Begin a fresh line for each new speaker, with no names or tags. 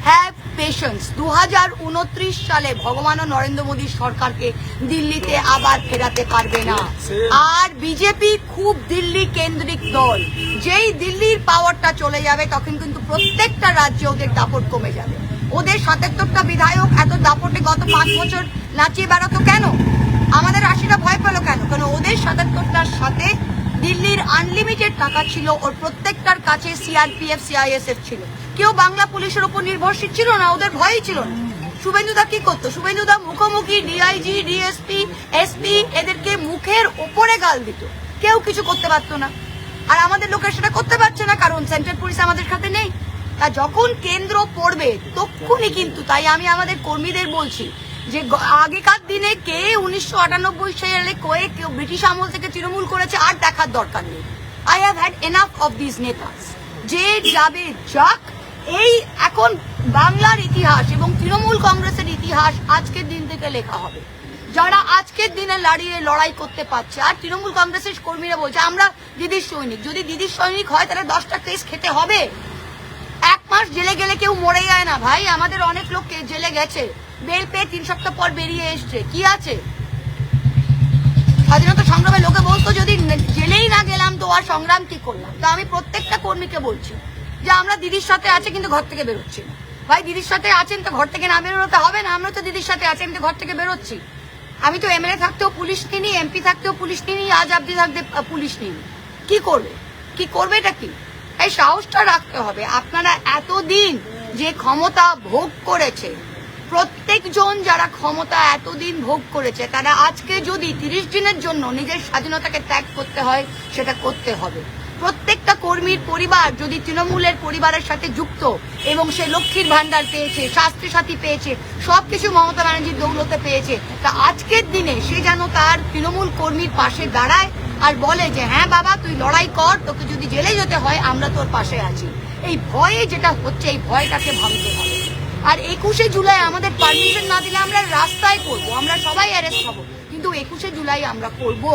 Have patience. 2029 সালে ভগবান নরেন্দ্র মোদী সরকারকে দিল্লিতে আবার ফেরাতে পারবে না। আর বিজেপি খুব দিল্লি কেন্দ্রিক দল, যেই দিল্লির পাওয়ারটা চলে যাবে তখন কিন্তু প্রত্যেকটা রাজ্যে ওদের দাপট কমে যাবে। ওদের 77টা বিধায়ক এত দাপটে গত 5 বছর নাচিয়ে বেড়াতো কেন? আমাদের 80টা ভয় পেল কেন? কারণ ওদের 77টার সাথে দিল্লির আনলিমিটেড টাকা ছিল, ওর প্রত্যেকটার কাছে সিআরপিএফ সিআইএসএফ ছিল। কেউ বাংলা পুলিশের উপর নির্ভরশীল ছিল না, ওদের ভয়ই ছিল না। শুভেন্দুদা কি করতো? শুভেন্দুদা মুখোমুখি ডিআইজি ডিএসপি এসপি এদেরকে মুখের ওপরে গাল দিত, কেউ কিছু করতে পারতো না। আর আমাদের লোকের সেটা করতে পারছে না, কারণ সেন্ট্রাল পুলিশ আমাদের সাথে নেই। তা যখন কেন্দ্র পড়বে তখনই কিন্তু, তাই আমি আমাদের কর্মীদের বলছি যে আগেকার দিনে কে 1998 সালে কেউ ব্রিটিশ আমল থেকে তৃণমূল করেছে আর দেখার দরকার নেই। I have had enough of this নেতাস। যে যাবে যাক, এই এখন বাংলার ইতিহাস এবং তৃণমূল কংগ্রেসের ইতিহাস আজকের দিন থেকে লেখা হবে। যারা আজকের দিনে লড়াই করতে পারছে, আর তৃণমূল কংগ্রেসের কর্মীরা বলছে আমরা দিদির সৈনিক। যদি দিদির সৈনিক হয় তাহলে 10টা কেস খেতে হবে। 1 মাস জেলে গেলে কেউ মরে যায় না ভাই। আমাদের অনেক লোক জেলে গেছে, বেল পেয়ে 3 সপ্তাহ পর বেরিয়ে এসছে। কি আছে? স্বাধীনতা সংগ্রামে লোকে বলতো যদি জেলেই না গেলাম তো আর সংগ্রাম কি করলাম। তো আমি প্রত্যেকটা কর্মীকে বলছি যে আমরা দিদির সাথে আছে কিন্তু ঘর থেকে বেরোচ্ছি না। ভাই দিদির সাথে আছেন তো ঘর থেকে না বেরোতে হবে না? আমরা তো দিদির সাথে আছি, আমি তো ঘর থেকে বেরোচ্ছি। আমি তো এমএলএ থাকতেও পুলিশ নিই, এমপি থাকতেও পুলিশ নিই, আজ অব্দি থাকতে পুলিশ নিই। কি করবে? কি করবে এটা কি? এই সাহসটা রাখতে হবে। আপনারা এতদিন যে ক্ষমতা ভোগ করেছে, প্রত্যেকজন যারা ক্ষমতা এতদিন ভোগ করেছে, তারা আজকে যদি 30 দিনের জন্য নিজের স্বাধীনতাকে ত্যাগ করতে হয় সেটা করতে হবে। প্রত্যেকটা কর্মীর পরিবার যদি তৃণমূলের পরিবারের সাথে যুক্ত এবং সে লক্ষ্মীর ভান্ডার পেয়েছে, স্বাস্থ্য সাথী পেয়েছে, সবকিছু মমতা ব্যানার্জির দৌলতে পেয়েছে, তা আজকের দিনে সে যেন তার তৃণমূল কর্মীর পাশে দাঁড়ায় আর বলে যে হ্যাঁ বাবা তুই লড়াই কর, তোকে যদি জেলে যেতে হয় আমরা তোর পাশে আছি। এই ভয়ে যেটা হচ্ছে, এই ভয়টাকে ভাঙতে হবে। আর 21শে জুলাই আমাদের পারমিশন না দিলে আমরা রাস্তায় করবো, আমরা সবাই অ্যারেস্ট হবো, কিন্তু 21শে জুলাই আমরা করবো।